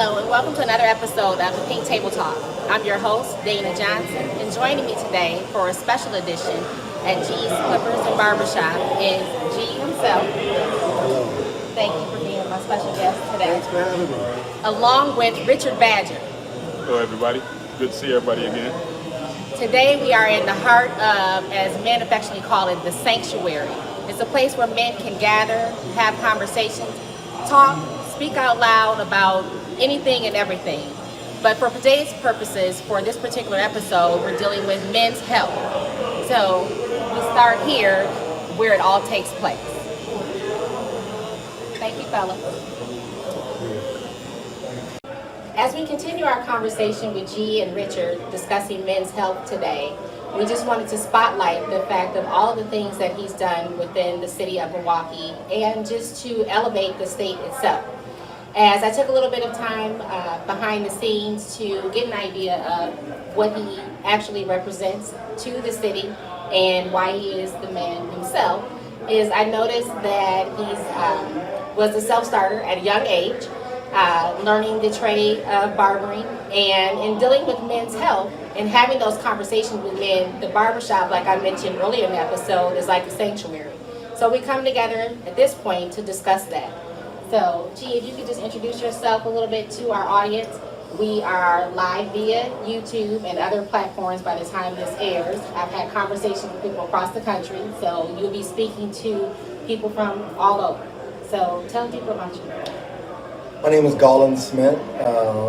Hello, and welcome to another episode of Thepinktabletalk. I'm your host, Dana Johnson, and joining me today for a special edition at G's Clippers and Barbershop is G himself. Hello. Thank you for being my special guest today. Thanks for having me. Along with Richard Badger. Hello, everybody. Good to see everybody again. Today we are in the heart of, as men affectionately call it, the sanctuary. It's a place where men can gather, have conversations, talk, speak out loud about anything and everything. But for today's purposes, for this particular episode, we're dealing with men's health. So we start here where it all takes place. Thank you, fellas. As we continue our conversation with G and Richard discussing men's health today, we just wanted to spotlight the fact of all the things that he's done within the city of Milwaukee and just to elevate the state itself. As I took a little bit of time behind the scenes to get an idea of what he actually represents to the city and why he is the man himself, is I noticed that he was a self-starter at a young age, learning the trade of barbering, and in dealing with men's health and having those conversations with men. The barbershop, like I mentioned earlier in the episode, is like a sanctuary. So we come together at this point to discuss that. So, G, if you could just introduce yourself a little bit to our audience. We are live via YouTube and other platforms by the time this airs. I've had conversations with people across the country, so you'll be speaking to people from all over. So tell people about you. My name is Gaulien Smith.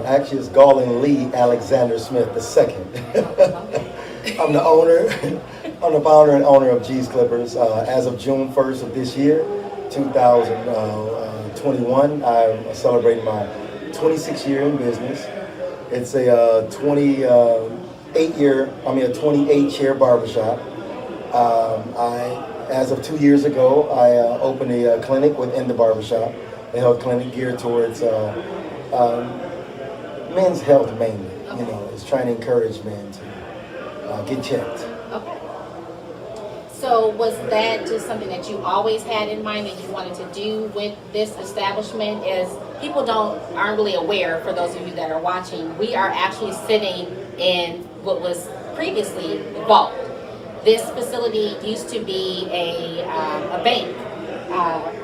Actually, it's Gaulien Lee Alexander Smith II. I'm the owner. I'm the founder and owner of G's Clippers. As of June 1st of this year, 2021, I'm celebrating my 26th year in business. It's a 28-chair barbershop. As of 2 years ago, I opened a clinic within the barbershop, a health clinic geared towards men's health mainly. Okay. You know, it's trying to encourage men to get checked. Okay. So was that just something that you always had in mind that you wanted to do with this establishment? As people aren't really aware, for those of you that are watching, we are actually sitting in what was previously the vault. This facility used to be a bank.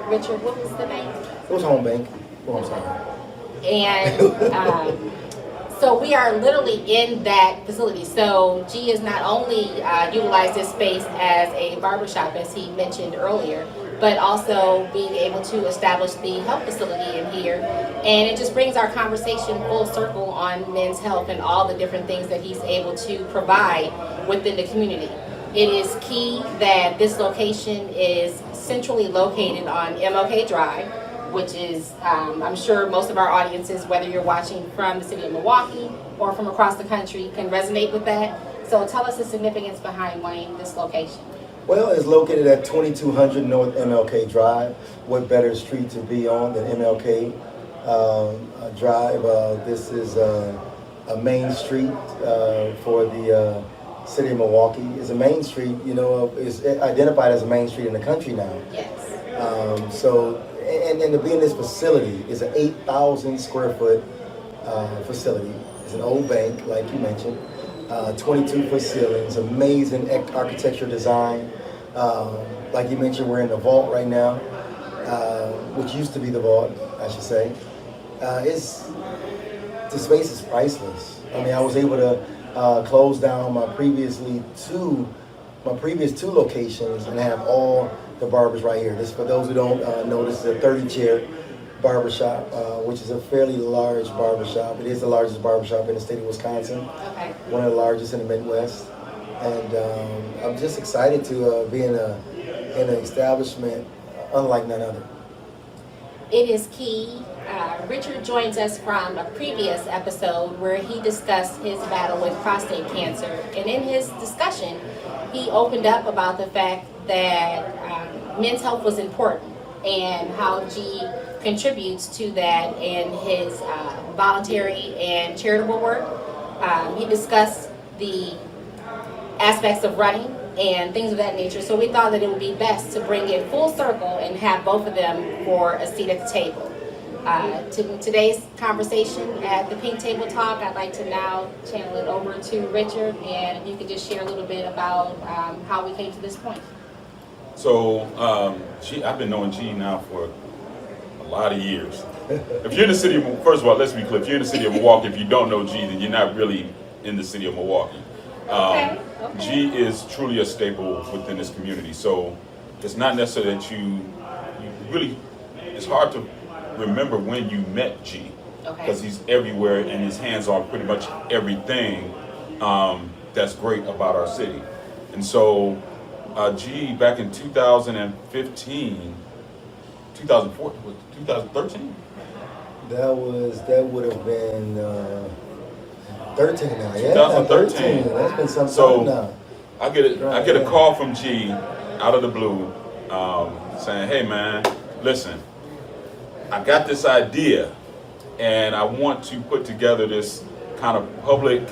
Richard, what was the bank? It was home bank. Oh, I'm sorry. And so we are literally in that facility. So G has not only utilized this space as a barbershop, as he mentioned earlier, but also being able to establish the health facility in here. And it just brings our conversation full circle on men's health and all the different things that he's able to provide within the community. It is key that this location is centrally located on MLK Drive, which is, I'm sure most of our audiences, whether you're watching from the city of Milwaukee or from across the country, can resonate with that. So tell us the significance behind wanting this location. Well, it's located at 2200 North MLK Drive. What better street to be on than MLK Drive? This is a main street for the city of Milwaukee. It's a main street, you know, is identified as a main street in the country now. Yes. And to be in this facility is an 8,000 square foot facility. It's an old bank, like you mentioned. 22-foot ceilings, amazing architecture design. Like you mentioned, we're in the vault right now, which used to be the vault, I should say. The space is priceless. I mean, I was able to close down my previous two locations and have all the barbers right here. This, for those who don't know, this is a 30-chair barbershop, which is a fairly large barbershop. It is the largest barbershop in the state of Wisconsin. Okay. One of the largest in the Midwest. And I'm just excited to be in an establishment unlike none other. It is key. Richard joins us from a previous episode where he discussed his battle with prostate cancer. And in his discussion, he opened up about the fact that men's health was important and how G contributes to that in his voluntary and charitable work. He discussed the aspects of running and things of that nature. So we thought that it would be best to bring it full circle and have both of them for a seat at the table. Today's conversation at the Pink Table Talk, I'd like to now channel it over to Richard, and if you could just share a little bit about how we came to this point. So, I've been knowing G now for a lot of years. If you're in the city of, first of all, let's be clear, if you're in the city of Milwaukee, if you don't know G, then you're not really in the city of Milwaukee. Okay. G is truly a staple within this community. So, it's not necessarily that you really, it's hard to remember when you met G, because he's everywhere and his hands on pretty much everything that's great about our city. And so G, back in 2015, 2014, 2013? That would have been 13 now, yeah? 2013. That's been some So time now. I get a call from G out of the blue saying, hey man, listen, I got this idea and I want to put together this kind of public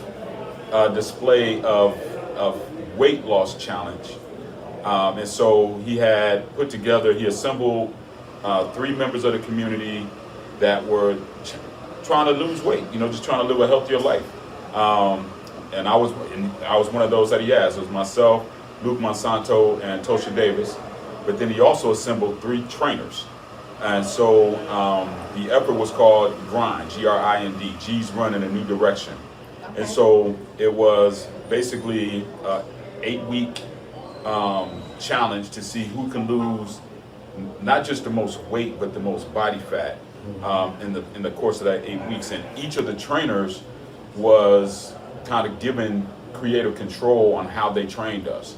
display of weight loss challenge. And so he assembled 3 members of the community that were trying to lose weight, just trying to live a healthier life. And I was one of those that he asked. It was myself, Luke Monsanto, and Tosha Davis. But then he also assembled 3 trainers. And so the effort was called GRIND, G-R-I-N-D, G's Run in a New Direction. Okay. And so it was basically an 8-week challenge to see who can lose not just the most weight, but the most body fat in the course of that 8 weeks. And each of the trainers was kind of given creative control on how they trained us.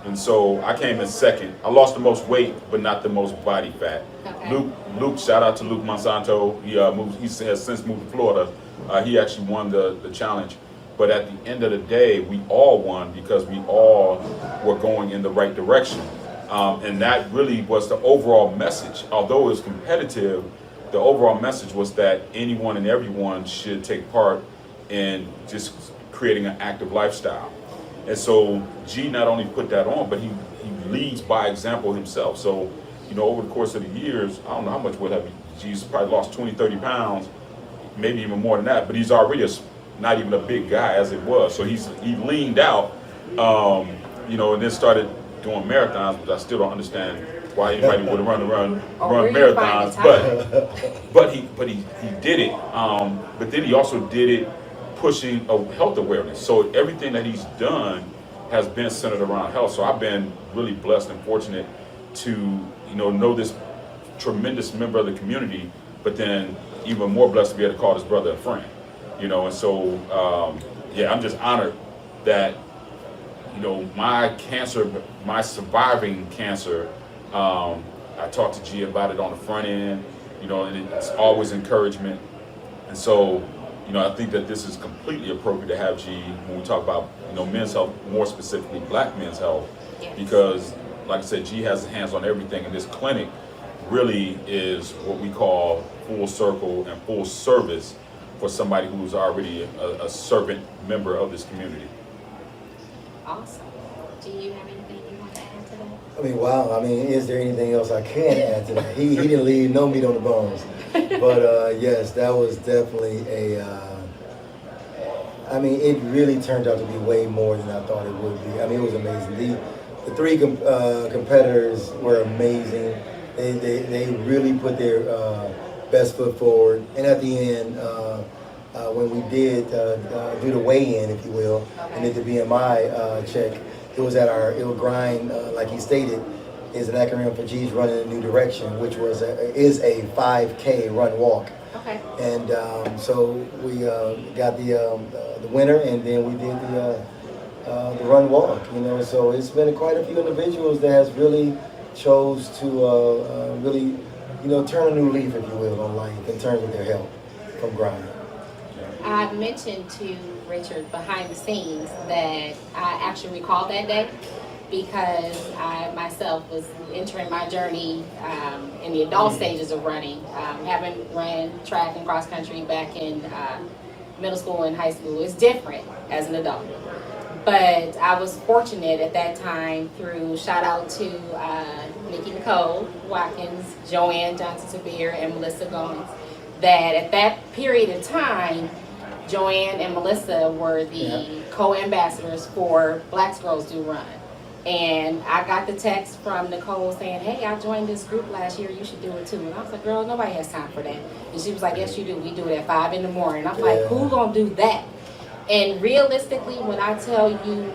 And so I came in second. I lost the most weight, but not the most body fat. Okay. Luke, shout out to Luke Monsanto. He has since moved to Florida. He actually won the challenge. But at the end of the day, we all won because we all were going in the right direction. And that really was the overall message. Although it was competitive, the overall message was that anyone and everyone should take part in just creating an active lifestyle. And so G not only put that on, but he leads by example himself. So, over the course of the years, I don't know how much weight G's probably lost 20, 30 pounds, maybe even more than that, but he's already not even a big guy as it was. So he leaned out, and then started doing marathons, which I still don't understand why anybody would run marathons, but he did it. But then he also did it pushing a health awareness. So everything that he's done has been centered around health. So I've been really blessed and fortunate to know this tremendous member of the community, but then even more blessed to be able to call his brother a friend. And so I'm just honored that my surviving cancer, I talked to G about it on the front end, and it's always encouragement. And so I think that this is completely appropriate to have G when we talk about men's health, more specifically Black men's health, because like I said, G has his hands on everything, and this clinic really is what we call full circle and full service for somebody who's already a servant member of this community. Awesome. Do you have anything you want to add to that? I mean, wow. I mean, is there anything else I can add to that? He didn't leave no meat on the bones. But yes, that was definitely it really turned out to be way more than I thought it would be. I mean, it was amazing. The 3 competitors were amazing. They really put their best foot forward. And at the end, when we did do the weigh-in, if you will, and did the BMI check, it was GRIND, like he stated, is an acronym for G's Run in a New Direction, which is a 5K run walk. Okay. And so we got the winner, and then we did the run walk. So it's been quite a few individuals that has really chose to really turn a new leaf, if you will, on life in terms of their health from GRIND. I mentioned to Richard behind the scenes that I actually recall that day because I myself was entering my journey in the adult stages of running. Having ran track and cross country back in middle school and high school is different as an adult. But I was fortunate at that time through, shout out to Nikki Nicole Watkins, Joanne Johnson-Severe, and Melissa Goins, that at that period of time, Joanne and Melissa were the co-ambassadors for Black Girls Do Run. And I got the text from Nicole saying, hey, I joined this group last year, you should do it too. And I was like, girl, nobody has time for that. And she was like, yes, you do. We do it at 5 in the morning. I'm like, who gonna do that? And realistically, when I tell you,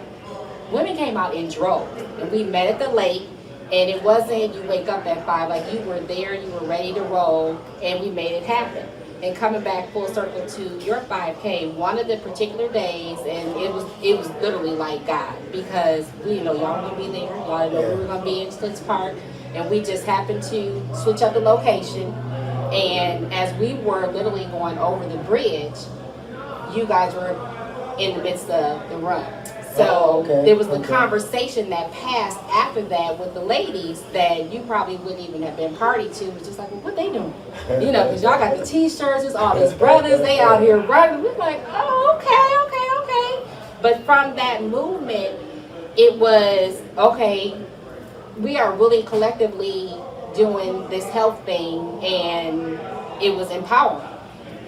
women came out in droves. And we met at the lake, and it wasn't you wake up at 5, like you were there, you were ready to roll, and we made it happen. And coming back full circle to your 5K, one of the particular days, and it was literally like God, because we y'all were gonna be there, y'all know we were gonna be in Schlitz Park, and we just happened to switch up the location. And as we were literally going over the bridge, you guys were in the midst of the run. So there was the conversation that passed after that with the ladies that you probably wouldn't even have been party to. It was just like, well, what they doing? Because y'all got the t-shirts, there's all these brothers, they out here running. We're like, oh, okay. But from that movement, it was, okay, we are really collectively doing this health thing, and it was empowering.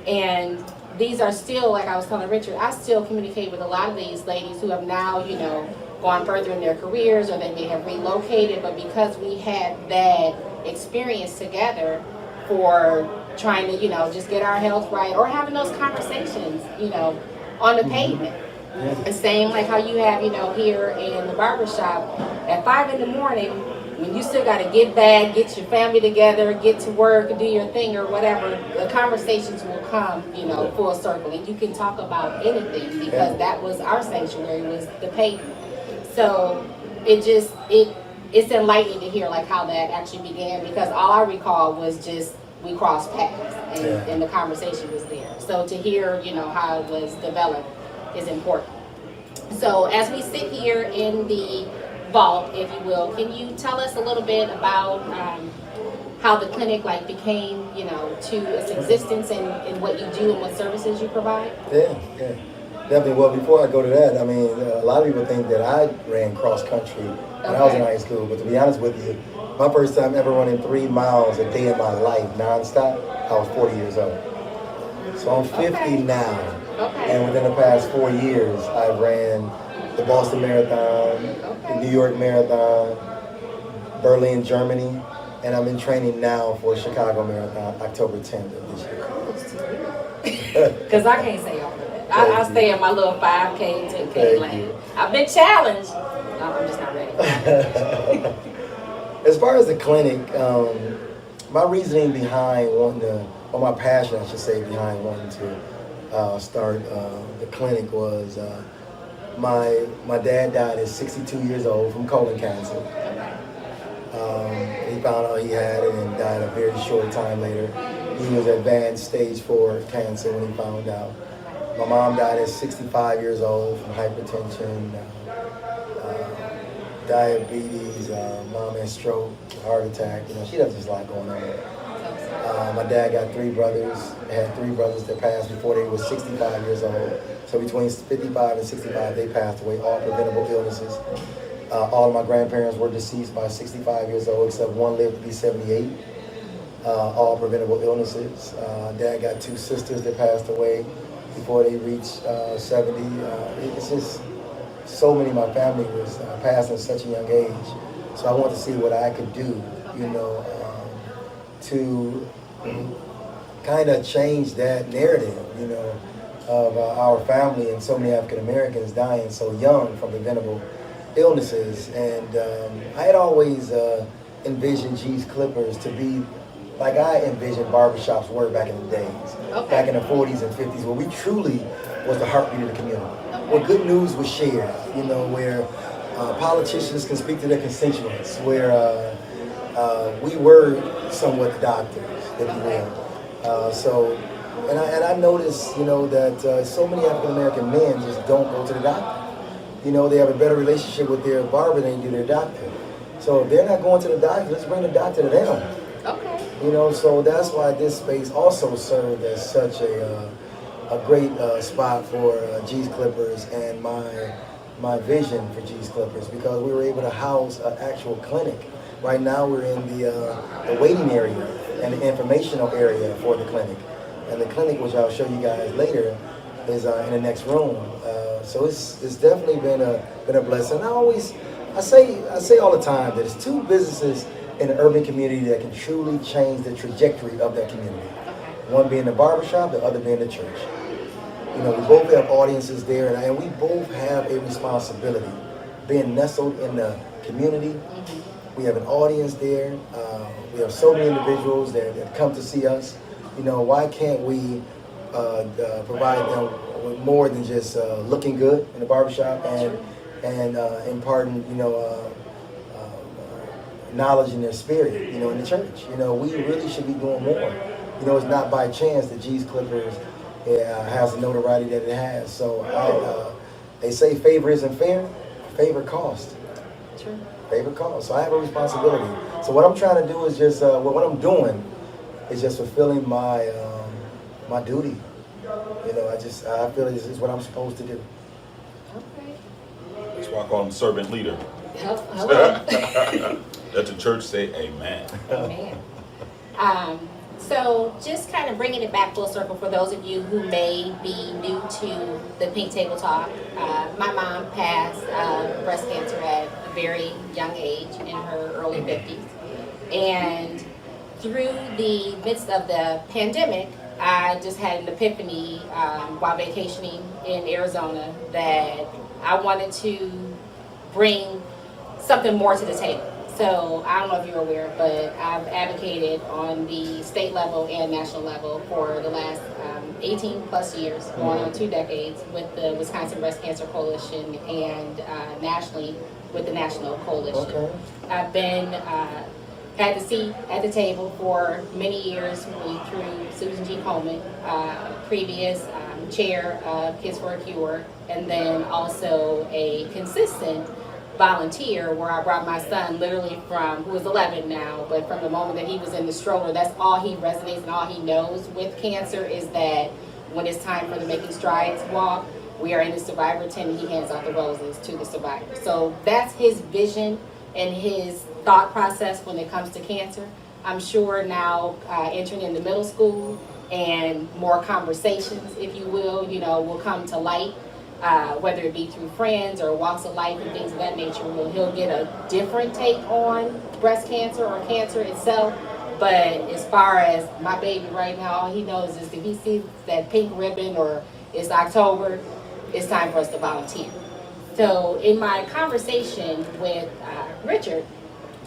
And these are still, like I was telling Richard, I still communicate with a lot of these ladies who have now, gone further in their careers, or they may have relocated, but because we had that experience together for trying to, just get our health right, or having those conversations, on the pavement. The same like how you have, here in the barbershop at 5 in the morning, when you still got to get back, get your family together, get to work, do your thing or whatever, the conversations will come, full circle. And you can talk about anything, because that was our sanctuary, was the pavement. So it's enlightening to hear like how that actually began, because all I recall was just we crossed paths, and the conversation was there. So to hear, how it was developed is important. So as we sit here in the vault, if you will, can you tell us a little bit about how the clinic became, to its existence, and what you do and what services you provide? Yeah. Definitely. Well, before I go to that, I mean, a lot of people think that I ran cross country when I was in high school, but to be honest with you, my first time ever running 3 miles a day in my life, nonstop, I was 40 years old. So I'm 50 now. And within the past 4 years, I ran the Boston Marathon, the New York Marathon, Berlin, Germany, and I'm in training now for Chicago Marathon, October 10th of this year. Because I can't say all of that. I stay in my little 5K, 10K lane. I've been challenged. No, I'm just not ready. As far as the clinic, my reasoning behind wanting to, or my passion, I should say, behind wanting to start the clinic was my dad died at 62 years old from colon cancer. He found out he had it and died a very short time later. He was advanced stage 4 cancer when he found out. My mom died at 65 years old from hypertension, diabetes, mom had stroke, heart attack. She has just a lot going on. My dad got 3 brothers, had 3 brothers that passed before they were 65 years old. So between 55 and 65, they passed away, all preventable illnesses. All of my grandparents were deceased by 65 years old, except one lived to be 78. All preventable illnesses. Dad got 2 sisters that passed away before they reached 70. It's just so many of my family was passed at such a young age. So I wanted to see what I could do, to kind of change that narrative, of our family and so many African Americans dying so young from preventable illnesses. And I had always envisioned G's Clippers to be like I envisioned barbershops were back in the days, back in the 40s and 50s, where we truly was the heartbeat of the community, where good news was shared, where politicians can speak to their constituents, where we were somewhat the doctors, if you will. And I noticed, that so many African American men just don't go to the doctor. They have a better relationship with their barber than they do their doctor. So if they're not going to the doctor, let's bring the doctor to them. So that's why this space also served as such a great spot for G's Clippers and my my vision for G's Clippers because we were able to house an actual clinic. Right now we're in the waiting area and the informational area for the clinic. And the clinic, which I'll show you guys later, is in the next room. So it's definitely been a blessing. I say all the time that it's two businesses in an urban community that can truly change the trajectory of that community. One being the barbershop, the other being the church. You know, we both have audiences there, and we both have a responsibility. Being nestled in the community, we have an audience there. We have so many individuals that come to see us. You know, why can't we provide them with more than just looking good in the barbershop and imparting, knowledge in their spirit, in the church. You know, we really should be doing more. You know, it's not by chance that G's Clippers has the notoriety that it has. So they say favor isn't fair, favor cost. True. Favor cost. So I have a responsibility. So what I'm trying to do is just, what I'm doing is just fulfilling my my duty. You know, I feel this is what I'm supposed to do. Okay. That's why I call him servant leader. Hello. Let the church say amen. Amen. So just kind of bringing it back full circle for those of you who may be new to the Pink Table Talk. My mom passed breast cancer at a very young age, in her early 50s. And through the midst of the pandemic, I just had an epiphany while vacationing in Arizona that I wanted to bring something more to the table. So I don't know if you're aware, but I've advocated on the state level and national level for the last 18 plus years, going on 2 decades, with the Wisconsin Breast Cancer Coalition and nationally with the National Coalition. Okay. I've been had the seat at the table for many years through Susan G. Coleman, previous chair of Kids for a Cure, and then also a consistent volunteer where I brought my son literally from, who is 11 now, but from the moment that he was in the stroller, that's all he resonates and all he knows with cancer is that when it's time for the Making Strides walk, we are in the survivor tent and he hands out the roses to the survivor. So that's his vision and his thought process when it comes to cancer. I'm sure now entering into middle school and more conversations, if you will come to light. Whether it be through friends or walks of life and things of that nature, he'll get a different take on breast cancer or cancer itself. But as far as my baby right now, all he knows is if he sees that pink ribbon or it's October, it's time for us to volunteer. So in my conversation with Richard,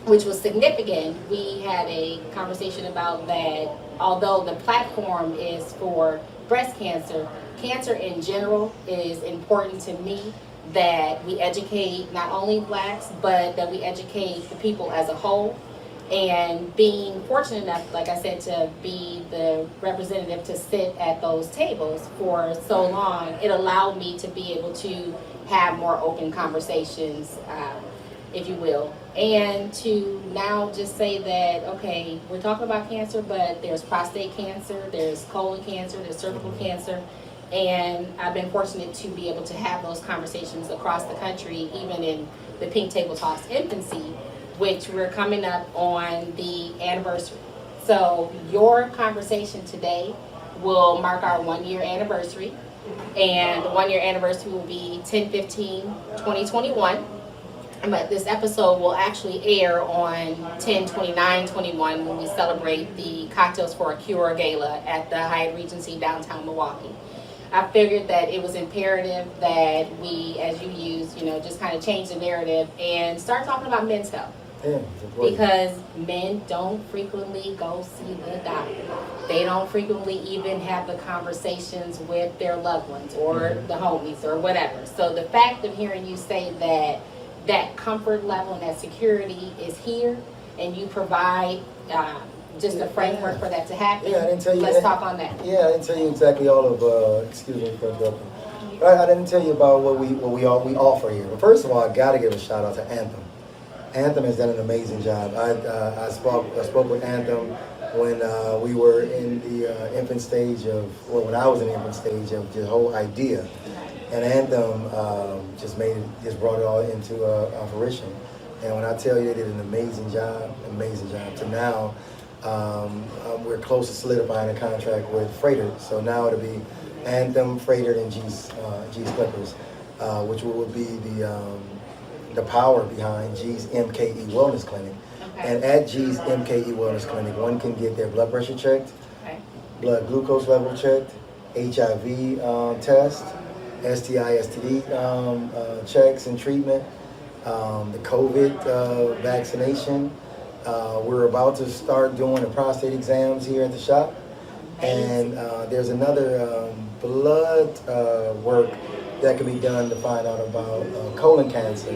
which was significant, we had a conversation about that although the platform is for breast cancer, cancer in general is important to me, that we educate not only blacks, but that we educate the people as a whole. And being fortunate enough, like I said, to be the representative to sit at those tables for so long, it allowed me to be able to have more open conversations, if you will. And to now just say that, okay, we're talking about cancer, but there's prostate cancer, there's colon cancer, there's cervical cancer. And I've been fortunate to be able to have those conversations across the country, even in the Pink Table Talk's infancy, which we're coming up on the anniversary. So your conversation today will mark our 1-year anniversary. And the 1-year anniversary will be 10/15/2021. But this episode will actually air on 10/29/21 when we celebrate the Cocktails for a Cure Gala at the Hyatt Regency downtown Milwaukee. I figured that it was imperative that we, as you use, just kind of change the narrative and start talking about men's health. Yeah, because men don't frequently go see the doctor. They don't frequently even have the conversations with their loved ones or the homies or whatever. So the fact of hearing you say that comfort level and that security is here and you provide just a framework for that to happen. Yeah, I didn't tell you. Let's talk on that. Yeah, I didn't tell you exactly all of. Excuse me for interrupting. I didn't tell you about what we offer here. But first of all, I gotta give a shout out to Anthem. Anthem has done an amazing job. I spoke with Anthem when we were in the infant stage of, when I was in the infant stage of the whole idea. And Anthem just brought it all into fruition. And when I tell you, they did an amazing job. To now, we're close to solidifying a contract with Freighter. So now it'll be Anthem, Freighter, and G's Clippers, which will be the power behind G's MKE Wellness Clinic. Okay. And at G's MKE Wellness Clinic, one can get their blood pressure checked, Okay. blood glucose level checked, HIV test, STI, STD checks and treatment, the COVID vaccination. We're about to start doing the prostate exams here at the shop. And there's another blood work that can be done to find out about colon cancer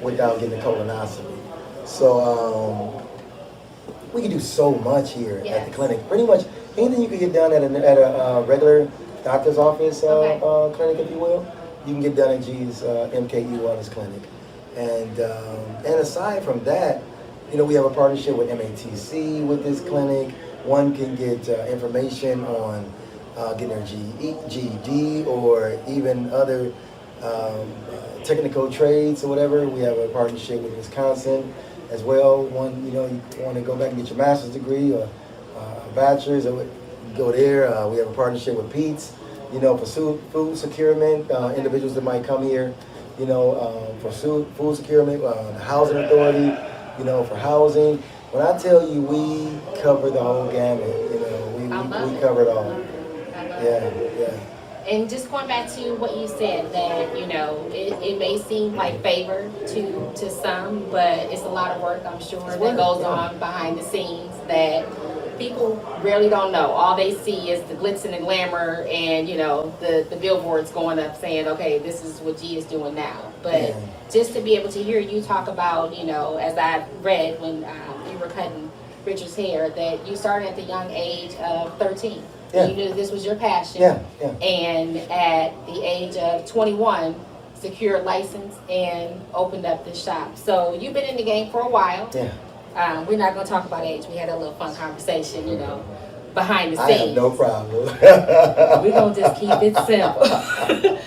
without getting a colonoscopy. So we can do so much here at the clinic. Pretty much anything you can get done at a regular doctor's office clinic, if you will, you can get done at G's MKE Wellness Clinic. And aside from that, we have a partnership with MATC with this clinic. One can get information on getting their GED or even other technical trades or whatever. We have a partnership with Wisconsin as well. One, you want to go back and get your master's degree or a bachelor's, or go there. We have a partnership with Pete's, for food securement, individuals that might come here, for food securement, the housing authority, for housing. When I tell you we cover the whole gamut, we cover it all. Yeah. And just going back to what you said, that it may seem like favor to some, but it's a lot of work, I'm sure, that goes on behind the scenes that people rarely don't know. All they see is the glitz and the glamour, and the billboards going up saying, okay, this is what G is doing now. But just to be able to hear you talk about, as I read when you were cutting Richard's hair, that you started at the young age of 13. Yeah. You knew this was your passion. Yeah. And at the age of 21, secured a license and opened up this shop. So you've been in the game for a while. Yeah. We're not going to talk about age. We had a little fun conversation, behind the scenes. I have no problem. We're going to just keep it simple.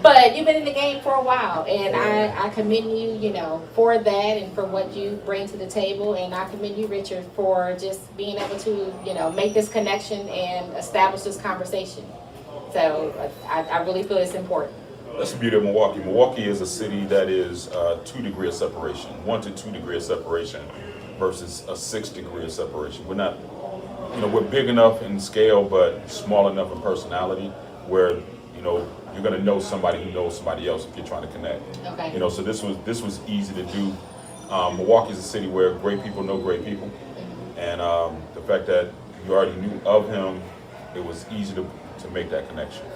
But you've been in the game for a while, and I commend you, for that and for what you bring to the table. And I commend you, Richard, for just being able to, make this connection and establish this conversation. So I really feel it's important. That's the beauty of Milwaukee. Milwaukee is a city that is 2 degrees of separation, 1 to 2 degrees of separation versus a 6 degree of separation. We're not, we're big enough in scale, but small enough in personality where, you're going to know somebody who knows somebody else if you're trying to connect. Okay. So this was easy to do. Milwaukee is a city where great people know great people. And the fact that you already knew of him, it was easy to make that connection.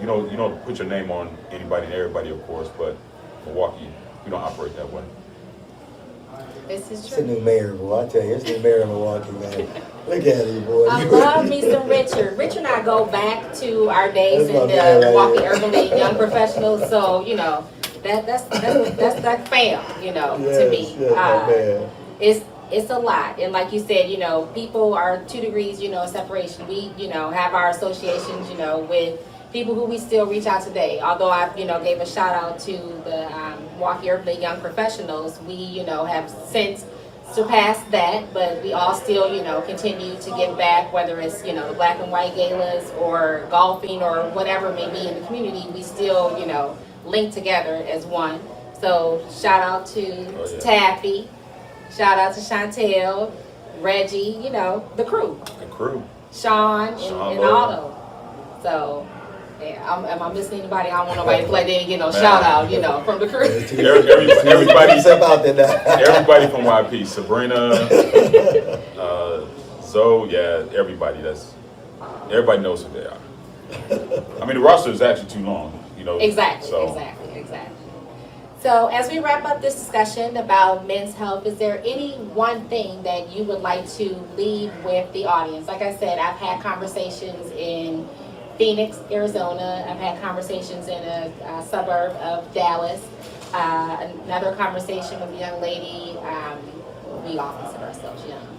You don't put your name on anybody and everybody, of course, but Milwaukee, we don't operate that way. This is It's a true. new mayor, boy. I tell you, it's the new mayor of Milwaukee, man. Look at you, boy. I love me some Richard. Richard and I go back to our days That's my in the man right Milwaukee here. Urban League Young Professionals. So that's that fam. To me. Yes, my man. It's a lot, and like you said, people are 2 degrees, separation. We, have our associations, with people who we still reach out today. Although I, gave a shout out to the Milwaukee Urban League Young Professionals, we, have since surpassed that, but we all still, continue to give back, whether it's, the black and white galas or golfing or whatever it may be in the community. We still, link together as one. So shout out to Taffy. Shout out to Chantel, Reggie, the crew. The crew. Sean and Otto. So, am I missing anybody? I don't want nobody to play there and get no shout out, from the crew. Everybody out there now. Everybody from YP, Sabrina, Zoe, everybody. Everybody knows who they are. I mean, the roster is actually too long, Exactly. So as we wrap up this discussion about men's health, is there any one thing that you would like to leave with the audience? Like I said, I've had conversations in Phoenix, Arizona. I've had conversations in a suburb of Dallas. Another conversation with a young lady, we all consider ourselves young,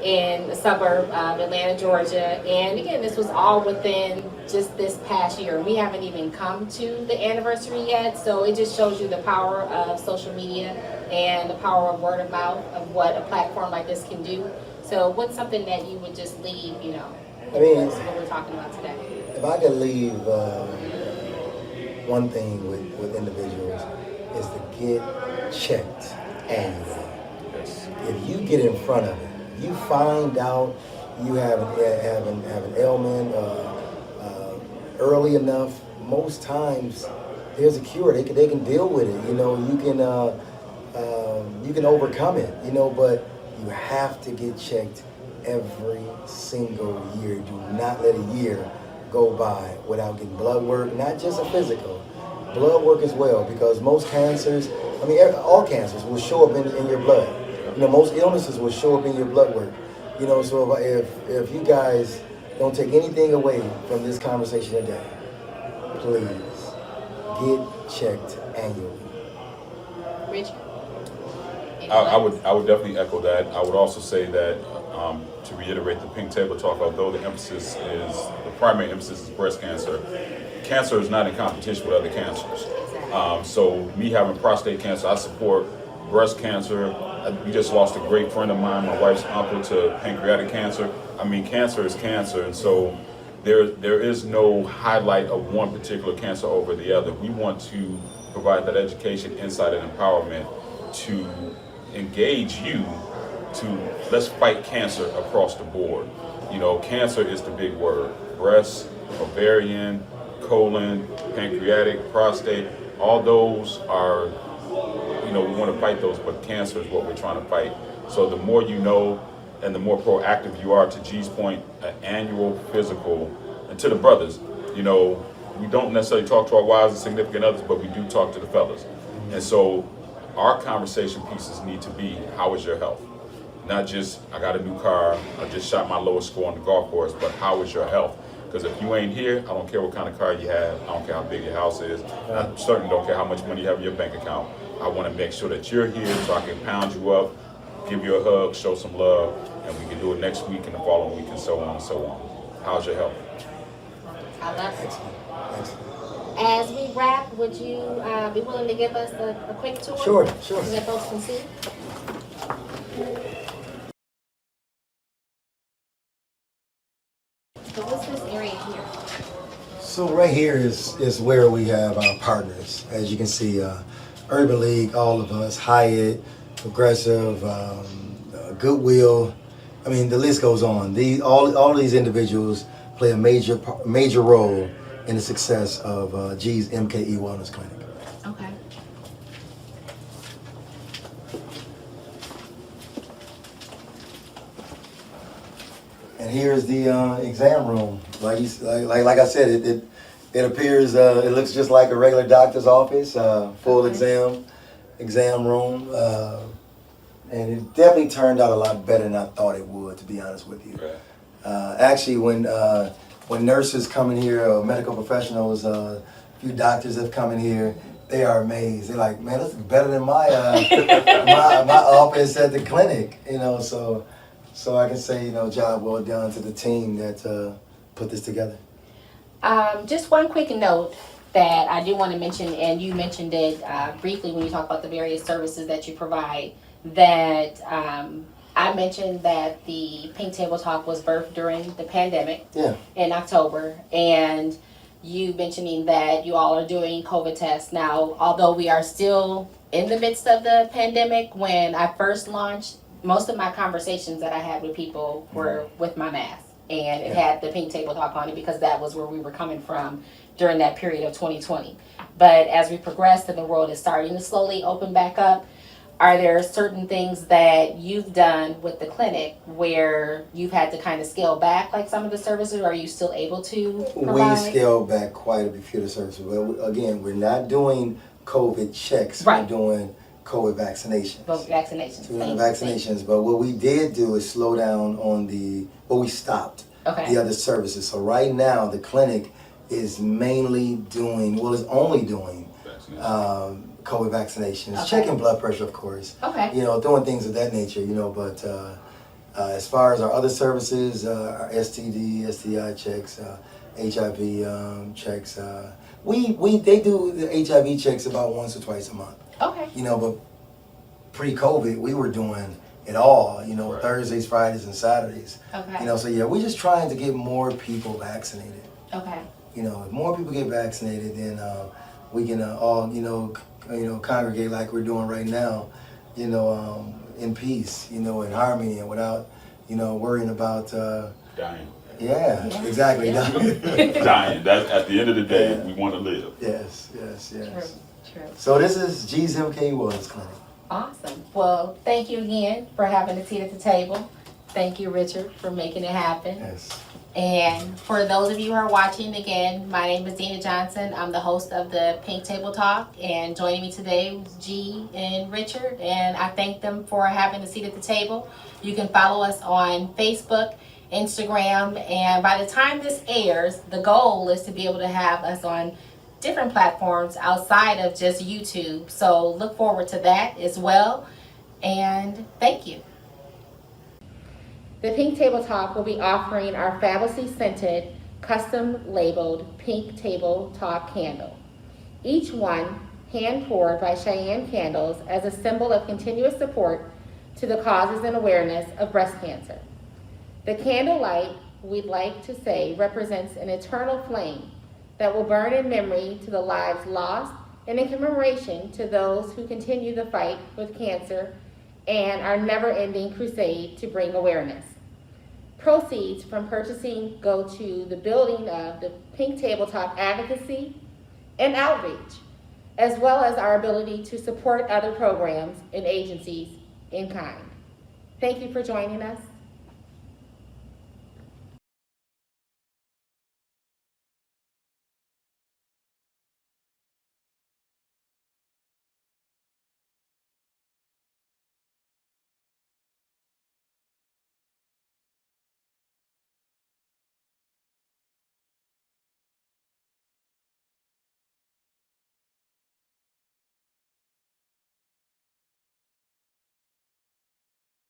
in the suburb of Atlanta, Georgia. And again, this was all within just this past year. We haven't even come to the anniversary yet, so it just shows you the power of social media and the power of word of mouth of what a platform like this can do. So what's something that you would just leave, I mean, what we're talking about today? if I could leave one thing with individuals is to get checked annually. Yes. If you get in front of it, you find out you have an ailment early enough, most times there's a cure. They can deal with it. You can overcome it. But you have to get checked every single year. Do not let a year go by without getting blood work, not just a physical, blood work as well, because most cancers, all cancers will show up in your blood. Most illnesses will show up in your blood work. So if you guys don't take anything away from this conversation today, please get checked annually. Richard? I would definitely echo that. I would also say that to reiterate the Pink Table Talk, although the primary emphasis is breast cancer, cancer is not in competition with other cancers. So me having prostate cancer, I support breast cancer. We just lost a great friend of mine, my wife's uncle, to pancreatic cancer. Cancer is cancer, and so there is no highlight of one particular cancer over the other. We want to provide that education, insight, and empowerment to engage you to let's fight cancer across the board. Cancer is the big word. Breast, ovarian, colon, pancreatic, prostate, all those are, we want to fight those, but cancer is what we're trying to fight. So the more you know and the more proactive you are, to G's point, an annual physical, and to the brothers, we don't necessarily talk to our wives and significant others, but we do talk to the fellas. And so our conversation pieces need to be, how is your health? Not just, I got a new car, I just shot my lowest score on the golf course, but how is your health? Because if you ain't here, I don't care what kind of car you have, I don't care how big your house is, I certainly don't care how much money you have in your bank account. I want to make sure that you're here so I can pound you up, give you a hug, show some love, and we can do it next week and the following week and so on and so on. How's your health? I love it. Excellent. As we wrap, would you be willing to give us a quick tour? Sure. So that folks can see? So what's this area here? So right here is where we have our partners. As you can see, Urban League, all of us, Hyatt, Progressive, Goodwill. The list goes on. All these individuals play a major role in the success of G's MKE Wellness Clinic. Okay. And here's the exam room. Like I said, it appears, it looks just like a regular doctor's office, full exam room. And it definitely turned out a lot better than I thought it would, to be honest with you. Right. Actually, when nurses come in here, or medical professionals, a few doctors have come in here, they are amazed. They're like, man, this is better than my my office at the clinic. So I can say, job well done to the team that put this together. Just one quick note that I do want to mention, and you mentioned it briefly when you talk about the various services that you provide, that I mentioned that the Pink Table Talk was birthed during the pandemic in October, and you mentioning that you all are doing COVID tests. Now, although we are still in the midst of the pandemic, when I first launched, most of my conversations that I had with people were with my mask, and it had the Pink Table Talk on it because that was where we were coming from during that period of 2020. But as we progressed and the world is starting to slowly open back up, are there certain things that you've done with the clinic where you've had to kind of scale back like some of the services, or are you still able to provide? We scaled back quite a few of the services. But again, we're not doing COVID checks. Right. We're doing COVID vaccinations. Both vaccinations. We're doing vaccinations. But what we did do is slow down on we stopped the other services. So right now, the clinic is mainly doing, is only doing COVID vaccinations, checking blood pressure, of course. Okay. Doing things of that nature, but as far as our other services, our STD, STI checks, HIV checks. They do the HIV checks about once or twice a month. Okay. You know, but pre-COVID, we were doing it all. You know, Right. Thursdays, Fridays, and Saturdays. Okay. You know, so yeah, we're just trying to get more people vaccinated. Okay. You know, if more people get vaccinated, then we can all congregate like we're doing right now. You know, in peace. You know, in harmony, and without worrying about. Dying. Yeah, Yeah. exactly. Yeah. Dying. That at the end of the day, Yeah. we want to live. Yes. True. So this is G's MK Wellness Clinic. Awesome. Well, thank you again for having a seat at the table. Thank you, Richard, for making it happen. Yes. And for those of you who are watching, again, my name is Dina Johnson. I'm the host of the Pink Table Talk, and joining me today was G and Richard, and I thank them for having a seat at the table. You can follow us on Facebook, Instagram, and by the time this airs, the goal is to be able to have us on different platforms outside of just YouTube. So look forward to that as well, and thank you. The Pink Table Talk will be offering our fabulously scented, custom labeled Pink Table Talk candle. Each one hand poured by Cheyenne Candles as a symbol of continuous support to the causes and awareness of breast cancer. The candle light, we'd like to say, represents an eternal flame that will burn in memory to the lives lost and in commemoration to those who continue the fight with cancer and our never-ending crusade to bring awareness. Proceeds from purchasing go to the building of the Pink Table Talk advocacy and outreach, as well as our ability to support other programs and agencies in kind. Thank you for joining us.